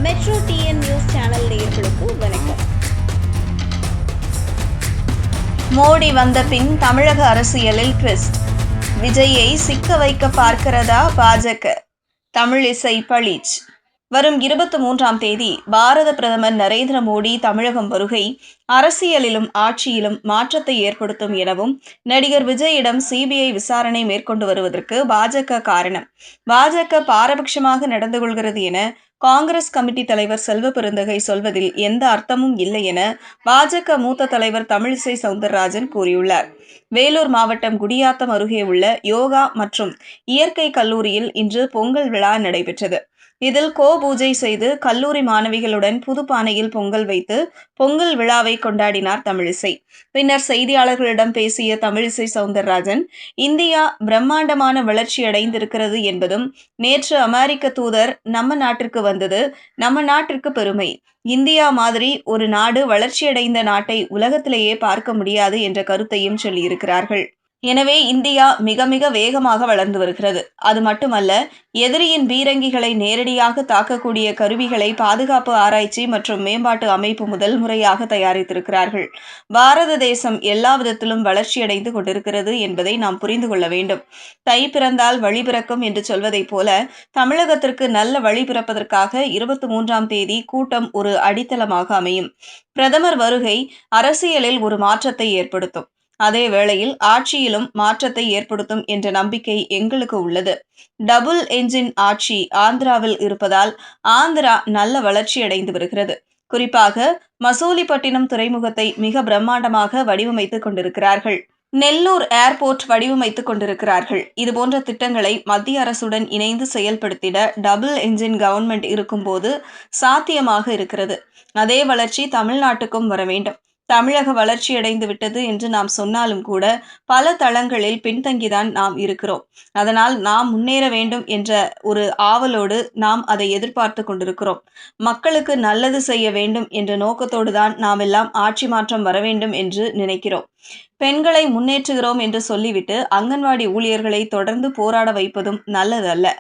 Metro TN news channel நேயர்களுக்கு வணக்கம். மோடி வந்த பின் தமிழக அரசியலில் ட்விஸ்ட். விஜயை சிக்க வைக்க பார்க்கிறதா பாஜக? தமிழிசை பளீச். வரும் 23ஆம் தேதி பாரத பிரதமர் நரேந்திர மோடி தமிழகம் வருகை அரசியலிலும் ஆட்சியிலும் மாற்றத்தை ஏற்படுத்தும் எனவும் நடிகர் விஜயிடம் சிபிஐ விசாரணை மேற்கொண்டு வருவதற்கு பாஜக காரணம். பாஜக பாரபட்சமாக நடந்து கொள்கிறது என காங்கிரஸ் கமிட்டி தலைவர் செல்வ பெருந்தகை சொல்வதில் எந்த அர்த்தமும் இல்லை என பாஜக மூத்த தலைவர் தமிழிசை சவுந்தரராஜன் கூறியுள்ளார். வேலூர் மாவட்டம் குடியாத்தம் அருகே உள்ள யோகா மற்றும் இயற்கை கல்லூரியில் இன்று பொங்கல் விழா நடைபெற்றது. இதில் பூஜை செய்து கல்லூரி மாணவிகளுடன் புதுப்பானையில் பொங்கல் வைத்து பொங்கல் விழாவை கொண்டாடினார் தமிழிசை. பின்னர் செய்தியாளர்களிடம் பேசிய தமிழிசை சவுந்தரராஜன், இந்தியா பிரம்மாண்டமான வளர்ச்சி அடைந்திருக்கிறது என்பதும், நேற்று அமெரிக்க தூதர் நம்ம நாட்டிற்கு வந்தது நம்ம நாட்டிற்கு பெருமை. இந்தியா மாதிரி ஒரு நாடு வளர்ச்சியடைந்த நாட்டை உலகத்திலேயே பார்க்க முடியாது என்ற கருத்தையும் சொல்லியிருக்கிறார்கள். எனவே இந்தியா மிக மிக வேகமாக வளர்ந்து வருகிறது. அது மட்டுமல்ல, எதிரியின் பீரங்கிகளை நேரடியாக தாக்கக்கூடிய கருவிகளை பாதுகாப்பு ஆராய்ச்சி மற்றும் மேம்பாட்டு அமைப்பு முதல் முறையாக தயாரித்திருக்கிறார்கள். பாரத தேசம் எல்லா விதத்திலும் வளர்ச்சியடைந்து கொண்டிருக்கிறது என்பதை நாம் புரிந்து கொள்ள வேண்டும். தை பிறந்தால் வழி பிறக்கும் என்று சொல்வதைப் போல தமிழகத்திற்கு நல்ல வழி பிறப்பதற்காக 23ஆம் தேதி கூட்டம் ஒரு அடித்தளமாக அமையும். பிரதமர் வருகை அரசியலில் ஒரு மாற்றத்தை ஏற்படுத்தும். அதே வேளையில் ஆட்சியிலும் மாற்றத்தை ஏற்படுத்தும் என்ற நம்பிக்கை எங்களுக்கு உள்ளது. டபுள் என்ஜின் ஆட்சி ஆந்திராவில் இருப்பதால் ஆந்திரா நல்ல வளர்ச்சியடைந்து வருகிறது. குறிப்பாக மசூலிப்பட்டினம் துறைமுகத்தை மிக பிரம்மாண்டமாக வடிவமைத்துக் கொண்டிருக்கிறார்கள். நெல்லூர் ஏர்போர்ட் வடிவமைத்துக் கொண்டிருக்கிறார்கள். இதுபோன்ற திட்டங்களை மத்திய அரசுடன் இணைந்து செயல்படுத்திட டபுள் என்ஜின் கவர்மெண்ட் இருக்கும்போது சாத்தியமாக இருக்கிறது. அதே வளர்ச்சி தமிழ்நாட்டுக்கும் வர வேண்டும். தமிழக வளர்ச்சியடைந்து விட்டது என்று நாம் சொன்னாலும் கூட பல தளங்களில் பின்தங்கிதான் நாம் இருக்கிறோம். அதனால் நாம் முன்னேற வேண்டும் என்ற ஒரு ஆவலோடு நாம் அதை எதிர்பார்த்து கொண்டிருக்கிறோம். மக்களுக்கு நல்லது செய்ய வேண்டும் என்ற நோக்கத்தோடு தான் நாம் எல்லாம் ஆட்சி மாற்றம் வர வேண்டும் என்று நினைக்கிறோம். பெண்களை முன்னேற்றுகிறோம் என்று சொல்லிவிட்டு அங்கன்வாடி ஊழியர்களை தொடர்ந்து போராட வைப்பதும் நல்லதல்ல.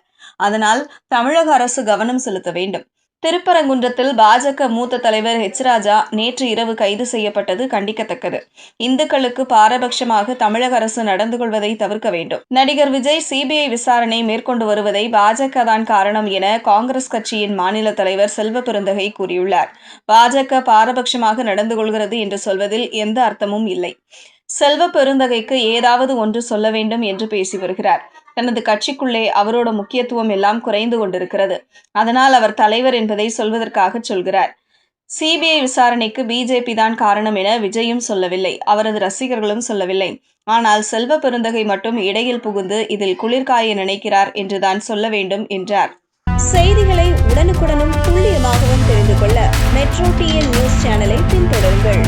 அதனால் தமிழக அரசு கவனம் செலுத்த வேண்டும். திருப்பரங்குன்றத்தில் பாஜக மூத்த தலைவர் ராஜா நேற்று இரவு கைது செய்யப்பட்டது கண்டிக்கத்தக்கது. இந்துக்களுக்கு பாரபட்சமாக தமிழக அரசு நடந்து கொள்வதை தவிர்க்க வேண்டும். நடிகர் விஜய் சிபிஐ விசாரணை மேற்கொண்டு வருவதை பாஜக தான் காரணம் என காங்கிரஸ் கட்சியின் மாநில தலைவர் செல்வ பெருந்தகை கூறியுள்ளார். பாஜக பாரபட்சமாக நடந்து கொள்கிறது என்று சொல்வதில் எந்த அர்த்தமும் இல்லை. செல்வ பெருந்தகைக்கு ஏதாவது ஒன்று சொல்ல வேண்டும் என்று பேசி வருகிறார். தனது கட்சிக்குள்ளே அவரோட முக்கியத்துவம் எல்லாம் குறைந்து கொண்டிருக்கிறது. அதனால் அவர் தலைவர் என்பதை சொல்வதற்காக சொல்கிறார். சிபிஐ விசாரணைக்கு பிஜேபி தான் காரணம் என விஜயும் சொல்லவில்லை, அவரது ரசிகர்களும் சொல்லவில்லை. ஆனால் செல்வ பெருந்தகை மட்டும் இடையில் புகுந்து இதில் குளிர்காய நினைக்கிறார் என்றுதான் சொல்ல வேண்டும் என்றார். செய்திகளை உடனுக்குடனும் துல்லியமாகவும் தெரிந்து கொள்ள மெட்ரோ டிஎன் நியூஸ் சேனலை பின்தொடருங்கள்.